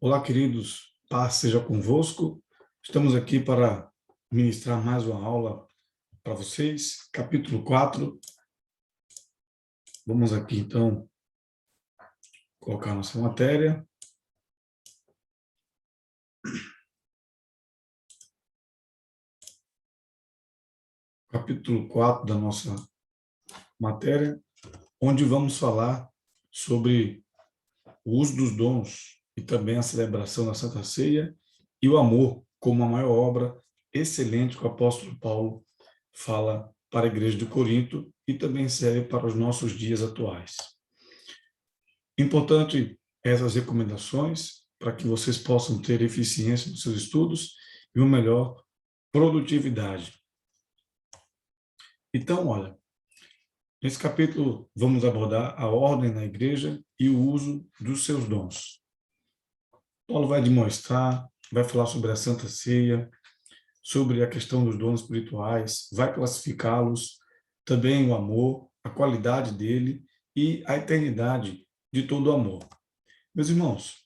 Olá, queridos, paz seja convosco. Estamos aqui para ministrar mais uma aula para vocês, capítulo 4. Vamos aqui, então, colocar nossa matéria. Capítulo 4 da nossa matéria, onde vamos falar sobre o uso dos dons e também a celebração da Santa Ceia e o amor como a maior obra excelente que o apóstolo Paulo fala para a igreja de Corinto e também serve para os nossos dias atuais. Importante essas recomendações para que vocês possam ter eficiência nos seus estudos e uma melhor produtividade. Então, olha, nesse capítulo vamos abordar a ordem na igreja e o uso dos seus dons. Paulo vai demonstrar, vai falar sobre a Santa Ceia, sobre a questão dos dons espirituais, vai classificá-los, também o amor, a qualidade dele e a eternidade de todo o amor. Meus irmãos,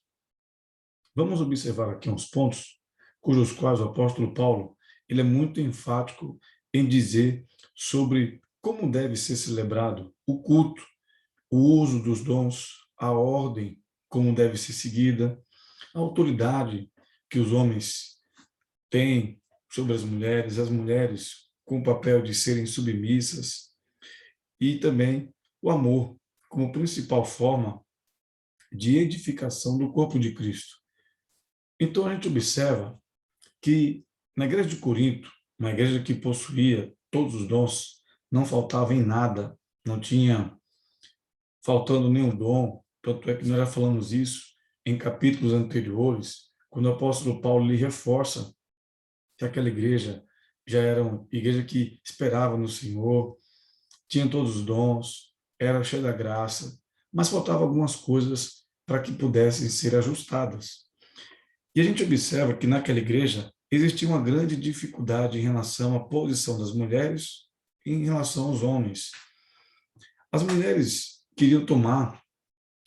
vamos observar aqui uns pontos cujos quais o apóstolo Paulo ele é muito enfático em dizer sobre como deve ser celebrado o culto, o uso dos dons, a ordem, como deve ser seguida, a autoridade que os homens têm sobre as mulheres com o papel de serem submissas e também o amor como principal forma de edificação do corpo de Cristo. Então a gente observa que na igreja de Corinto, uma igreja que possuía todos os dons, não faltava em nada, não tinha faltando nenhum dom, tanto é que nós já falamos isso em capítulos anteriores, quando o apóstolo Paulo lhe reforça que aquela igreja já era uma igreja que esperava no Senhor, tinha todos os dons, era cheia da graça, mas faltavam algumas coisas para que pudessem ser ajustadas. E a gente observa que naquela igreja existia uma grande dificuldade em relação à posição das mulheres em relação aos homens. As mulheres queriam tomar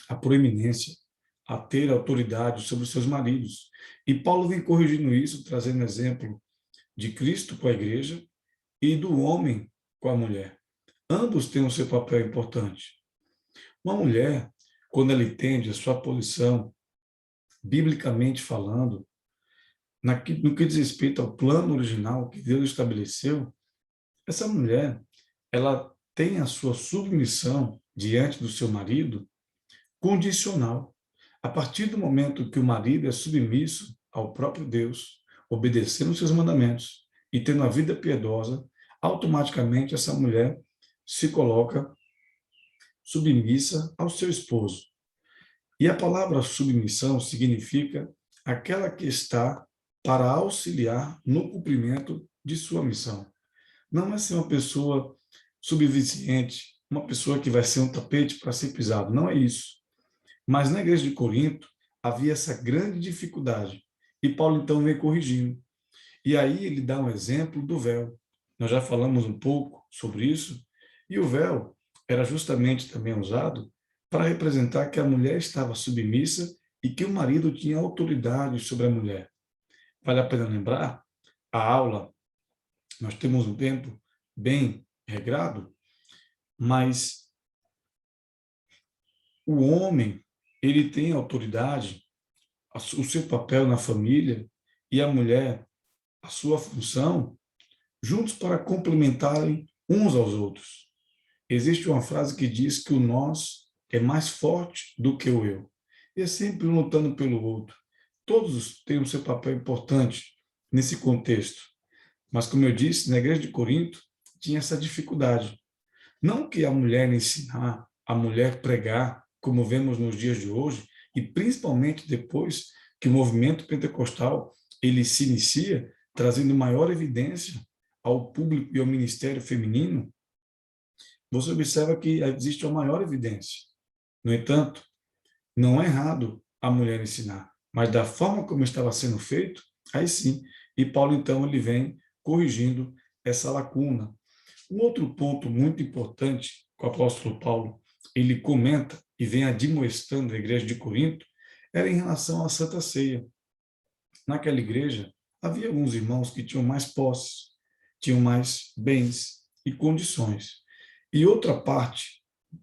a proeminência, a ter autoridade sobre os seus maridos. E Paulo vem corrigindo isso, trazendo exemplo de Cristo com a igreja e do homem com a mulher. Ambos têm o seu papel importante. Uma mulher, quando ela entende a sua posição, biblicamente falando, no que diz respeito ao plano original que Deus estabeleceu, essa mulher, ela tem a sua submissão diante do seu marido condicional. A partir do momento que o marido é submisso ao próprio Deus, obedecendo os seus mandamentos e tendo uma vida piedosa, automaticamente essa mulher se coloca submissa ao seu esposo. E a palavra submissão significa aquela que está para auxiliar no cumprimento de sua missão. Não é ser uma pessoa subserviente, uma pessoa que vai ser um tapete para ser pisado, não é isso. Mas na igreja de Corinto havia essa grande dificuldade. E Paulo então vem corrigindo. E aí ele dá um exemplo do véu. Nós já falamos um pouco sobre isso. E o véu era justamente também usado para representar que a mulher estava submissa e que o marido tinha autoridade sobre a mulher. Vale a pena lembrar, a aula, nós temos um tempo bem regrado, mas o homem, ele tem autoridade, o seu papel na família, e a mulher, a sua função, juntos para complementarem uns aos outros. Existe uma frase que diz que o nós é mais forte do que o eu. E é sempre um lutando pelo outro. Todos têm o seu papel importante nesse contexto. Mas, como eu disse, na igreja de Corinto tinha essa dificuldade. Não que a mulher ensinar, a mulher pregar, como vemos nos dias de hoje, e principalmente depois que o movimento pentecostal ele se inicia, trazendo maior evidência ao público e ao ministério feminino, você observa que existe uma maior evidência. No entanto, não é errado a mulher ensinar, mas da forma como estava sendo feito, aí sim. E Paulo, então, ele vem corrigindo essa lacuna. Um outro ponto muito importante que o apóstolo Paulo ele comenta e vem admoestando a igreja de Corinto era em relação à Santa Ceia. Naquela igreja, havia alguns irmãos que tinham mais posses, tinham mais bens e condições. E outra parte,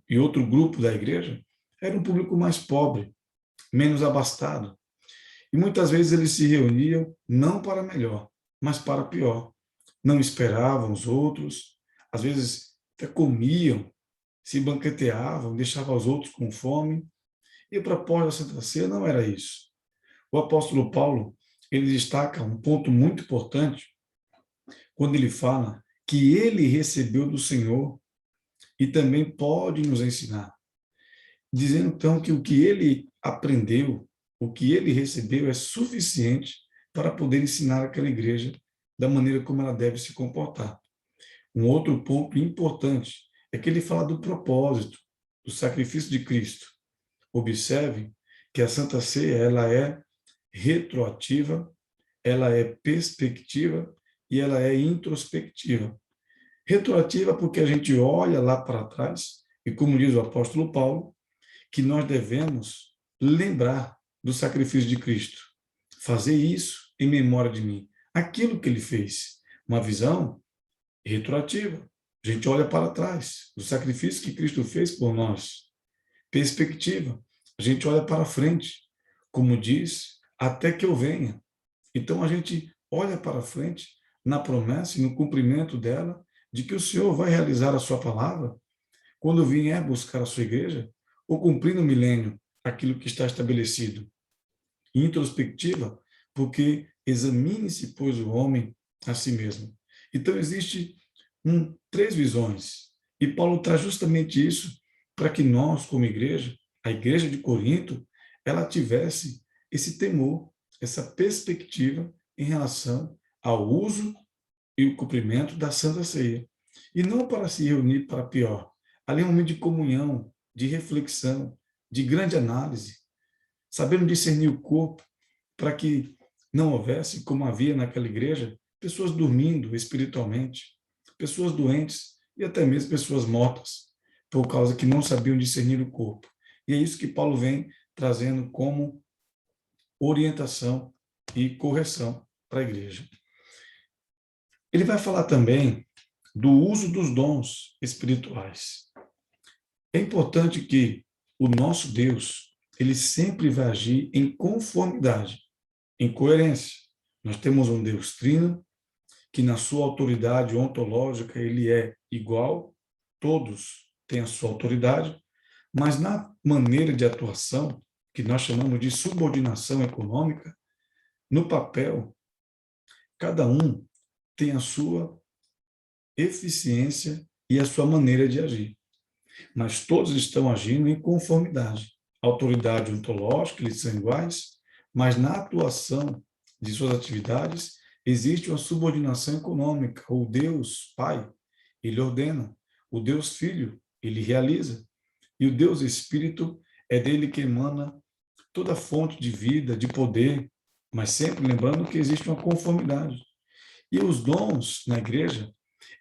e outro grupo da igreja, era um público mais pobre, menos abastado. E muitas vezes eles se reuniam não para melhor, mas para pior. Não esperavam os outros, às vezes até comiam, se banqueteavam, deixavam os outros com fome. E o propósito da Santa Ceia não era isso. O apóstolo Paulo, ele destaca um ponto muito importante quando ele fala que ele recebeu do Senhor e também pode nos ensinar, dizendo então que o que ele aprendeu, o que ele recebeu é suficiente para poder ensinar aquela igreja da maneira como ela deve se comportar. Um outro ponto importante é que ele fala do propósito, do sacrifício de Cristo. Observe que a Santa Ceia, ela é retroativa, ela é perspectiva e ela é introspectiva. Retroativa porque a gente olha lá para trás e, como diz o apóstolo Paulo, que nós devemos lembrar do sacrifício de Cristo. Fazer isso em memória de mim. Aquilo que ele fez. Uma visão retroativa. A gente olha para trás, o sacrifício que Cristo fez por nós. Perspectiva. A gente olha para frente. Como diz, até que eu venha. Então a gente olha para frente na promessa e no cumprimento dela de que o Senhor vai realizar a sua palavra quando vier buscar a sua igreja ou cumprir no milênio aquilo que está estabelecido. Introspectiva, porque examine-se, pois, o homem a si mesmo. Então existe três visões. E Paulo traz justamente isso para que nós, como igreja, a igreja de Corinto, ela tivesse esse temor, essa perspectiva em relação ao uso e o cumprimento da Santa Ceia. E não para se reunir para pior. Ali é um momento de comunhão, de reflexão, de grande análise, sabendo discernir o corpo para que não houvesse, como havia naquela igreja, pessoas dormindo espiritualmente, pessoas doentes e até mesmo pessoas mortas, por causa que não sabiam discernir o corpo. E é isso que Paulo vem trazendo como orientação e correção para a igreja. Ele vai falar também do uso dos dons espirituais. É importante que o nosso Deus, ele sempre vai agir em conformidade, em coerência. Nós temos um Deus trino, que na sua autoridade ontológica ele é igual, todos têm a sua autoridade, mas na maneira de atuação, que nós chamamos de subordinação econômica, no papel, cada um tem a sua eficiência e a sua maneira de agir. Mas todos estão agindo em conformidade. A autoridade ontológica, eles são iguais, mas na atuação de suas atividades existe uma subordinação econômica. O Deus Pai, ele ordena. O Deus Filho, ele realiza. E o Deus Espírito é dele que emana toda fonte de vida, de poder, mas sempre lembrando que existe uma conformidade. E os dons na igreja,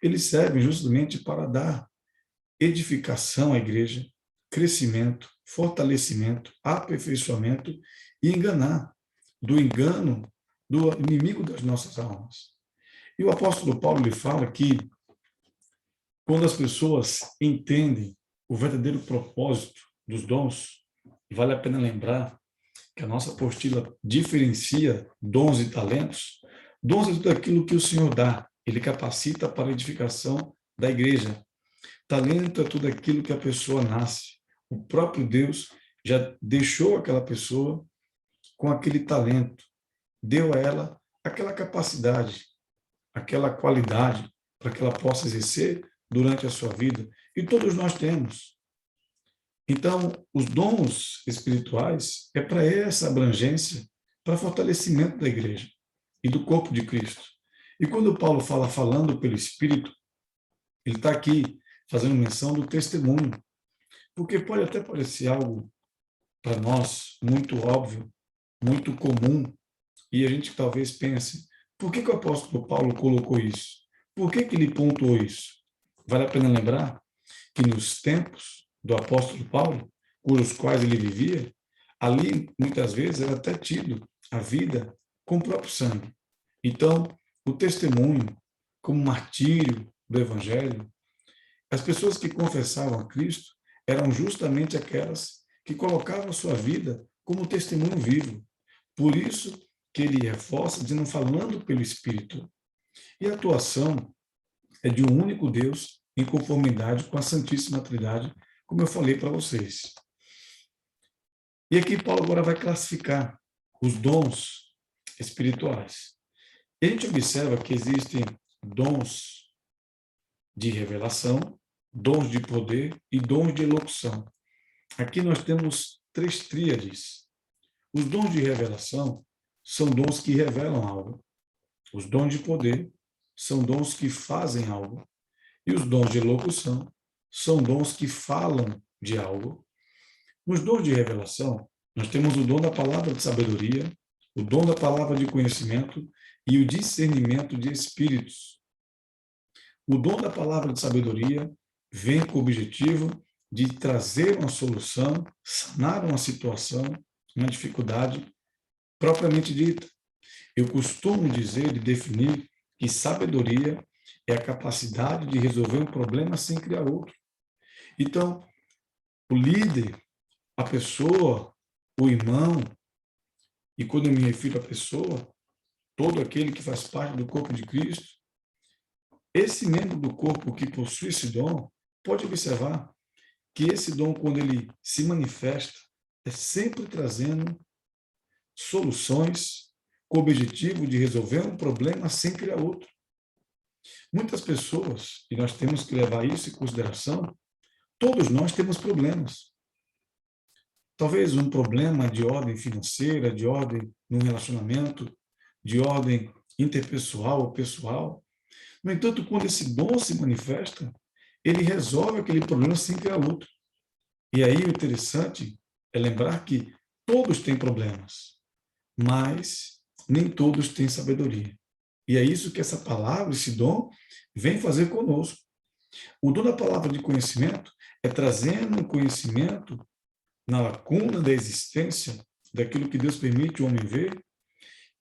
eles servem justamente para dar edificação à igreja, crescimento, fortalecimento, aperfeiçoamento e enganar do engano do inimigo das nossas almas. E o apóstolo Paulo lhe fala que quando as pessoas entendem o verdadeiro propósito dos dons, vale a pena lembrar que a nossa apostila diferencia dons e talentos. Dons é tudo aquilo que o Senhor dá, ele capacita para a edificação da igreja. Talento é tudo aquilo que a pessoa nasce. O próprio Deus já deixou aquela pessoa com aquele talento, deu a ela aquela capacidade, aquela qualidade para que ela possa exercer durante a sua vida. E todos nós temos. Então, os dons espirituais é para essa abrangência, para fortalecimento da igreja e do corpo de Cristo. E quando Paulo fala falando pelo Espírito, ele está aqui fazendo menção do testemunho, porque pode até parecer algo para nós muito óbvio, muito comum, e a gente talvez pense, por que o apóstolo Paulo colocou isso? Por que ele pontuou isso? Vale a pena lembrar que nos tempos do apóstolo Paulo, cujos quais ele vivia, Ali, muitas vezes, era até tido a vida com o próprio sangue. Então, o testemunho, como martírio do Evangelho, as pessoas que confessavam a Cristo eram justamente aquelas que colocavam a sua vida como testemunho vivo. Por isso que ele reforça, dizendo, falando pelo Espírito. E a atuação é de um único Deus em conformidade com a Santíssima Trindade, como eu falei para vocês. E aqui Paulo agora vai classificar os dons espirituais. E a gente observa que existem dons de revelação, dons de poder e dons de elocução. Aqui nós temos 3 tríades. Os dons de revelação são dons que revelam algo. Os dons de poder são dons que fazem algo. E os dons de elocução são dons que falam de algo. Nos dons de revelação, nós temos o dom da palavra de sabedoria, o dom da palavra de conhecimento e o discernimento de espíritos. O dom da palavra de sabedoria vem com o objetivo de trazer uma solução, sanar uma situação, uma dificuldade propriamente dita. Eu costumo dizer e definir que sabedoria é a capacidade de resolver um problema sem criar outro. Então, o líder, a pessoa, o irmão, e quando eu me refiro à pessoa, todo aquele que faz parte do corpo de Cristo, esse membro do corpo que possui esse dom, pode observar que esse dom, quando ele se manifesta, é sempre trazendo soluções com o objetivo de resolver um problema sem criar outro. Muitas pessoas, e nós temos que levar isso em consideração, todos nós temos problemas. Talvez um problema de ordem financeira, de ordem no relacionamento, de ordem interpessoal ou pessoal. No entanto, quando esse dom se manifesta, ele resolve aquele problema sem criar outro. E aí o interessante é lembrar que todos têm problemas, mas nem todos têm sabedoria. E é isso que essa palavra, esse dom, vem fazer conosco. O dom da palavra de conhecimento é trazendo um conhecimento na lacuna da existência, daquilo que Deus permite o homem ver,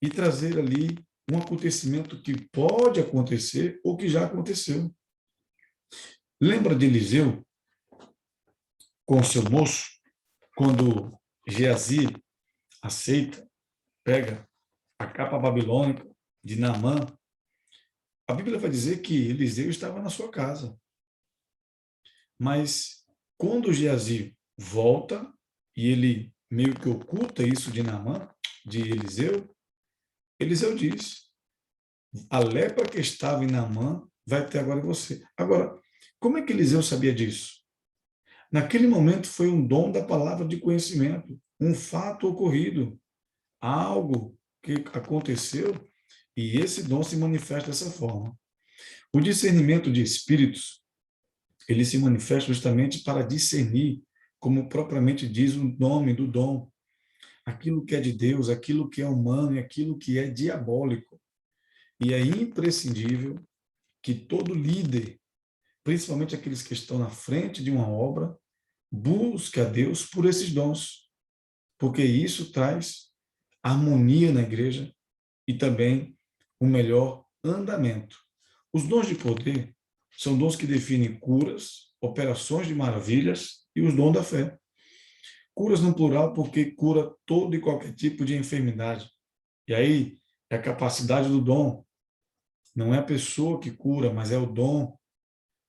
e trazer ali um acontecimento que pode acontecer ou que já aconteceu. Lembra de Eliseu com o seu moço, quando Geazi aceita, pega a capa babilônica de Naamã? A Bíblia vai dizer que Eliseu estava na sua casa. Mas quando Geazi volta, e ele meio que oculta isso de Naamã, de Eliseu, Eliseu diz, a lepra que estava em Naamã vai ter agora em você. Agora, como é que Eliseu sabia disso? Naquele momento foi um dom da palavra de conhecimento, um fato ocorrido, algo que aconteceu, e esse dom se manifesta dessa forma. O discernimento de espíritos, ele se manifesta justamente para discernir, como propriamente diz o nome do dom, aquilo que é de Deus, aquilo que é humano e aquilo que é diabólico. E é imprescindível que todo líder, principalmente aqueles que estão na frente de uma obra, busque a Deus por esses dons, porque isso traz harmonia na igreja e também um melhor andamento. Os dons de poder são dons que definem curas, operações de maravilhas e os dons da fé. Curas no plural porque cura todo e qualquer tipo de enfermidade. E aí é a capacidade do dom. Não é a pessoa que cura, mas é o dom.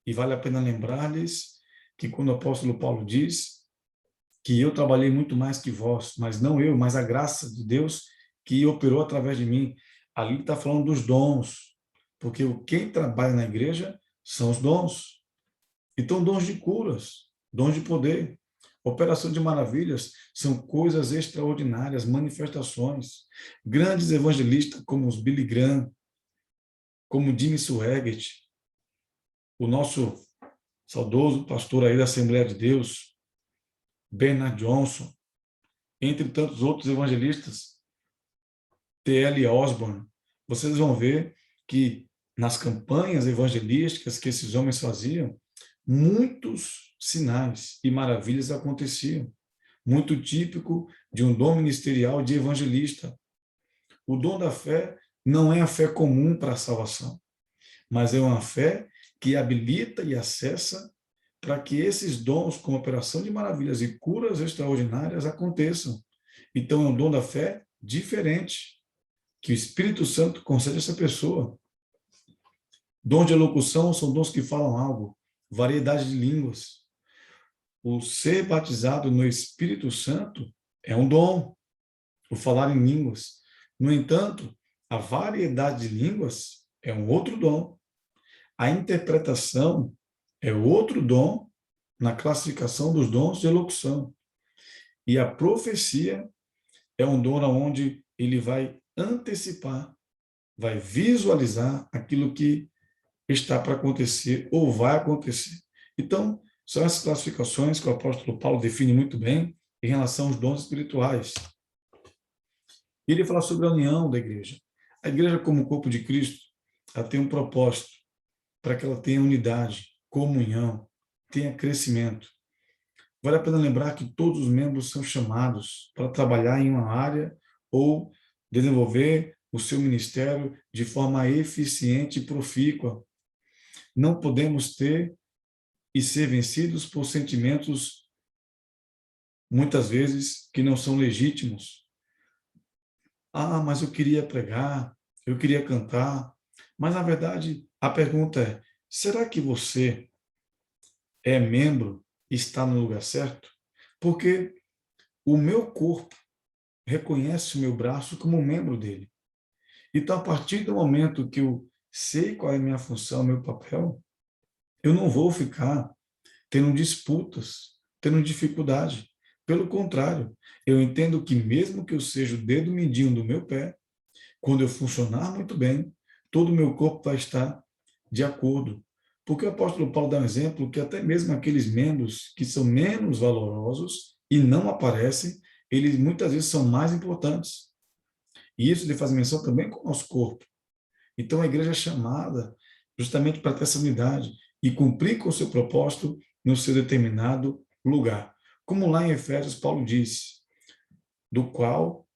E vale a pena lembrar-lhes que quando o apóstolo Paulo diz que eu trabalhei muito mais que vós, mas não eu, mas a graça de Deus que operou através de mim. Ali está falando dos dons, porque quem trabalha na igreja são os dons. Então, dons de curas, dons de poder, operação de maravilhas, são coisas extraordinárias, manifestações. Grandes evangelistas como os Billy Graham, como Jimmy Swaggart, o nosso saudoso pastor aí da Assembleia de Deus, Bernard Johnson, entre tantos outros evangelistas, T.L. Osborne, vocês vão ver que nas campanhas evangelísticas que esses homens faziam, muitos sinais e maravilhas aconteciam. muito típico de um dom ministerial de evangelista. O dom da fé não é a fé comum para a salvação, mas é uma fé que habilita e acessa para que esses dons, como operação de maravilhas e curas extraordinárias, aconteçam. Então, é um dom da fé diferente, que o Espírito Santo concede a essa pessoa. Dom de elocução são dons que falam algo, variedade de línguas. O ser batizado no Espírito Santo é um dom, o falar em línguas. No entanto, a variedade de línguas é um outro dom. A interpretação é outro dom na classificação dos dons de elocução. E a profecia é um dom onde ele vai antecipar, vai visualizar aquilo que está para acontecer ou vai acontecer. Então, são essas classificações que o apóstolo Paulo define muito bem em relação aos dons espirituais. E ele fala sobre a união da igreja. A igreja, como corpo de Cristo, ela tem um propósito para que ela tenha unidade, comunhão, tenha crescimento. Vale a pena lembrar que todos os membros são chamados para trabalhar em uma área ou desenvolver o seu ministério de forma eficiente e profícua. Não podemos ter e ser vencidos por sentimentos, muitas vezes, que não são legítimos. Ah, mas eu queria pregar, eu queria cantar. Mas, na verdade, a pergunta é, será que você é membro e está no lugar certo? Porque o meu corpo reconhece o meu braço como um membro dele. Então, a partir do momento que eu sei qual é a minha função, meu papel, eu não vou ficar tendo disputas, tendo dificuldade. Pelo contrário, eu entendo que mesmo que eu seja o dedo mindinho do meu pé, quando eu funcionar muito bem, todo o meu corpo vai estar de acordo. Porque o apóstolo Paulo dá um exemplo que até mesmo aqueles membros que são menos valorosos e não aparecem, eles muitas vezes são mais importantes. E isso ele faz menção também com o nosso corpo. Então a igreja é chamada justamente para ter essa unidade e cumprir com o seu propósito no seu determinado lugar. Como lá em Efésios Paulo diz, do qual,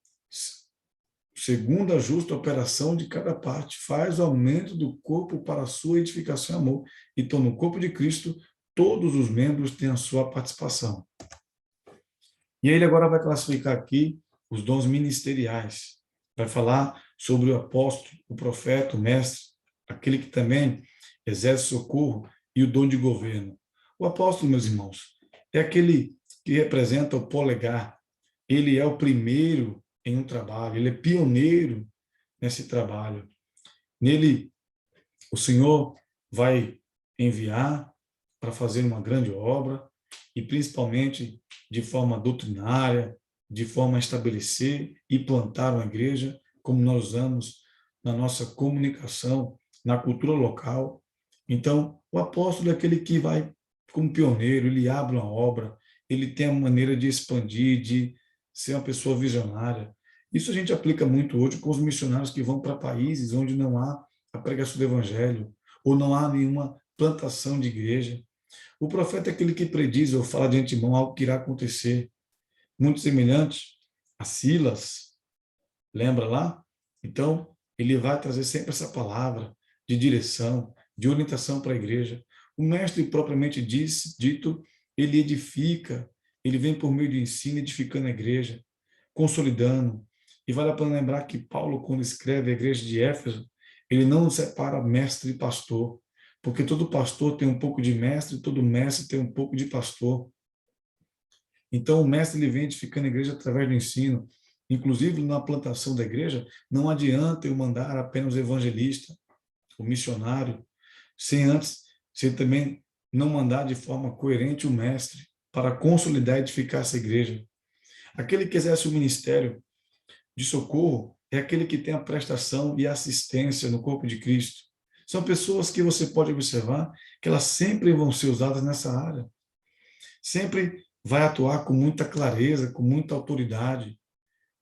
segundo a justa operação de cada parte, faz o aumento do corpo para a sua edificação e amor. Então, no corpo de Cristo, todos os membros têm a sua participação. E aí ele agora vai classificar aqui os dons ministeriais. Vai falar sobre o apóstolo, o profeta, o mestre, aquele que também exerce socorro e o dom de governo. O apóstolo, meus irmãos, é aquele que representa o polegar. Ele é o primeiro em um trabalho, ele é pioneiro nesse trabalho. Nele, o Senhor vai enviar para fazer uma grande obra e principalmente de forma doutrinária, de forma a estabelecer e plantar uma igreja, como nós usamos na nossa comunicação, na cultura local. Então, o apóstolo é aquele que vai como pioneiro, ele abre uma obra, ele tem a maneira de expandir, de ser uma pessoa visionária. Isso a gente aplica muito hoje com os missionários que vão para países onde não há a pregação do evangelho, ou não há nenhuma plantação de igreja. O profeta é aquele que prediz ou fala de antemão algo que irá acontecer. Muito semelhante a Silas, lembra lá? Então, ele vai trazer sempre essa palavra de direção, de orientação para a igreja. O mestre, propriamente dito, ele edifica, ele vem por meio de ensino, edificando a igreja, consolidando. E vale a pena lembrar que Paulo, quando escreve a igreja de Éfeso, ele não separa mestre e pastor, porque todo pastor tem um pouco de mestre, todo mestre tem um pouco de pastor. Então, o mestre ele vem edificando a igreja através do ensino. Inclusive, na plantação da igreja, não adianta eu mandar apenas o evangelista, o missionário, sem também não mandar de forma coerente o mestre para consolidar e edificar essa igreja. Aquele que exerce o ministério de socorro é aquele que tem a prestação e assistência no corpo de Cristo. São pessoas que você pode observar que elas sempre vão ser usadas nessa área. Sempre vai atuar com muita clareza, com muita autoridade,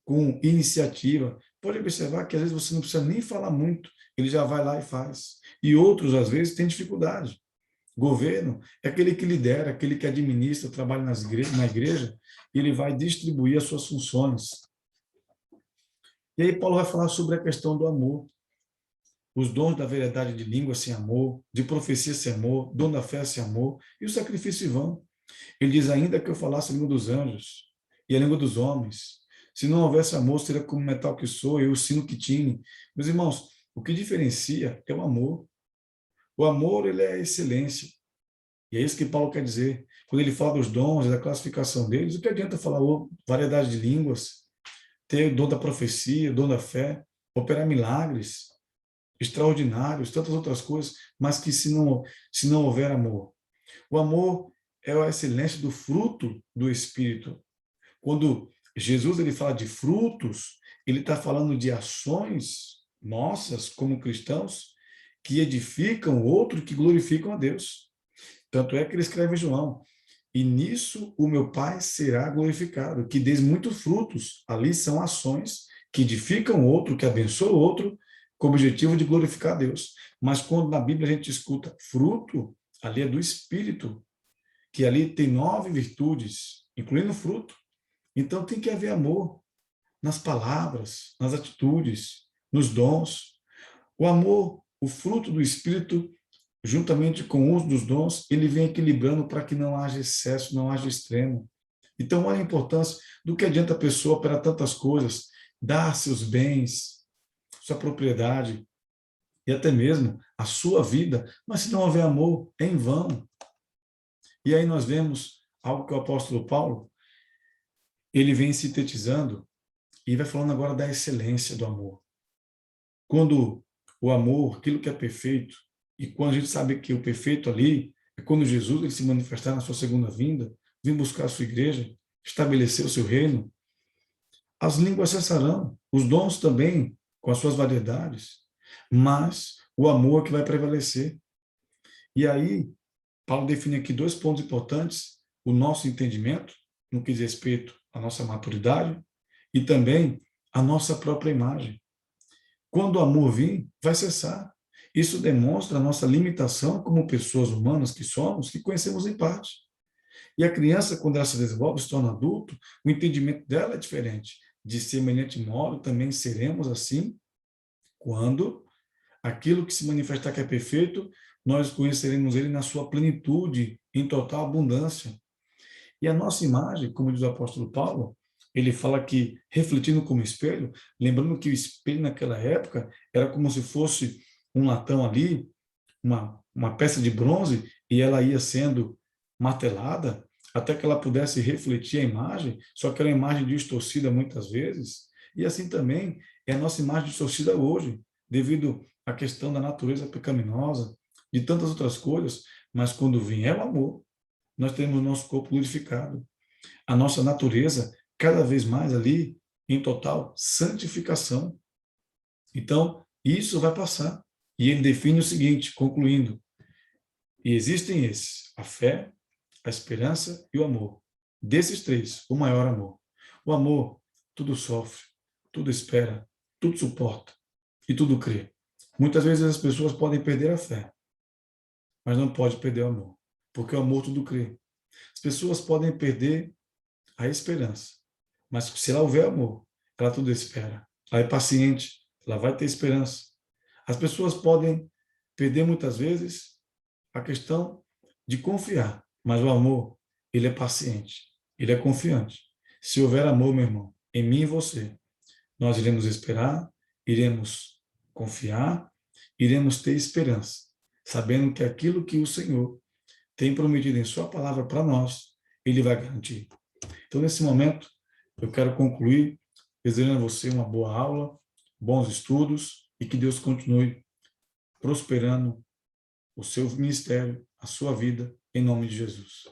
com iniciativa. Pode observar que às vezes você não precisa nem falar muito, ele já vai lá e faz. E outros, às vezes, têm dificuldade. Governo é aquele que lidera, aquele que administra, trabalha na igreja, e ele vai distribuir as suas funções. E aí Paulo vai falar sobre a questão do amor. Os dons da variedade de língua sem amor, de profecia sem amor, dom da fé sem amor, e o sacrifício em vão. Ele diz, ainda que eu falasse a língua dos anjos e a língua dos homens, se não houvesse amor, seria como o metal que sou, eu o sino que tine. Meus irmãos, o que diferencia é o amor. O amor, ele é a excelência. E é isso que Paulo quer dizer. Quando ele fala dos dons, da classificação deles, o que adianta falar variedade de línguas, ter o dom da profecia, o dom da fé, operar milagres extraordinários, tantas outras coisas, mas que se não houver amor. O amor é a excelência do fruto do Espírito. Quando Jesus ele fala de frutos, ele está falando de ações nossas como cristãos que edificam o outro, que glorificam a Deus. Tanto é que ele escreve em João, e nisso o meu Pai será glorificado, que dê muitos frutos. Ali são ações que edificam o outro, que abençoam o outro, com o objetivo de glorificar a Deus. Mas quando na Bíblia a gente escuta fruto, ali é do Espírito, que ali tem 9 virtudes, incluindo fruto. Então tem que haver amor nas palavras, nas atitudes, nos dons. O amor, o fruto do Espírito, juntamente com o uso dos dons, ele vem equilibrando para que não haja excesso, não haja extremo. Então, olha a importância do que adianta a pessoa operar tantas coisas, dar seus bens, sua propriedade e até mesmo a sua vida, mas se não houver amor, é em vão. E aí nós vemos algo que o apóstolo Paulo, ele vem sintetizando e vai falando agora da excelência do amor. Quando o amor, aquilo que é perfeito, e quando a gente sabe que o perfeito ali é quando Jesus ele se manifestar na sua segunda vinda, vir buscar a sua igreja, estabelecer o seu reino, as línguas cessarão, os dons também, com as suas variedades, mas o amor que vai prevalecer. E aí, Paulo define aqui 2 pontos importantes: o nosso entendimento, no que diz respeito à nossa maturidade, e também a nossa própria imagem. Quando o amor vir, vai cessar. Isso demonstra a nossa limitação como pessoas humanas que somos, que conhecemos em parte. E a criança, quando ela se desenvolve, se torna adulto, o entendimento dela é diferente. De semelhante modo, também seremos assim quando aquilo que se manifestar que é perfeito, nós conheceremos ele na sua plenitude, em total abundância. E a nossa imagem, como diz o apóstolo Paulo, ele fala que, refletindo como espelho, lembrando que o espelho naquela época era como se fosse um latão ali, uma peça de bronze, e ela ia sendo martelada até que ela pudesse refletir a imagem, só que era uma imagem distorcida muitas vezes. E assim também é a nossa imagem distorcida hoje, devido à questão da natureza pecaminosa, de tantas outras coisas, mas quando vier o amor, nós teremos nosso corpo glorificado. A nossa natureza cada vez mais ali em total santificação. Então, isso vai passar. E ele define o seguinte, concluindo: e existem esses, a fé, a esperança e o amor. Desses 3, o maior amor. O amor, tudo sofre, tudo espera, tudo suporta e tudo crê. Muitas vezes as pessoas podem perder a fé, mas não pode perder o amor, porque o amor tudo crê. As pessoas podem perder a esperança, mas se ela houver amor, ela tudo espera. Ela é paciente, ela vai ter esperança. As pessoas podem perder muitas vezes a questão de confiar, mas o amor, ele é paciente, ele é confiante. Se houver amor, meu irmão, em mim e você, nós iremos esperar, iremos confiar, iremos ter esperança, sabendo que aquilo que o Senhor tem prometido em sua palavra para nós, ele vai garantir. Então, nesse momento, eu quero concluir desejando a você uma boa aula, bons estudos e que Deus continue prosperando o seu ministério, a sua vida, em nome de Jesus.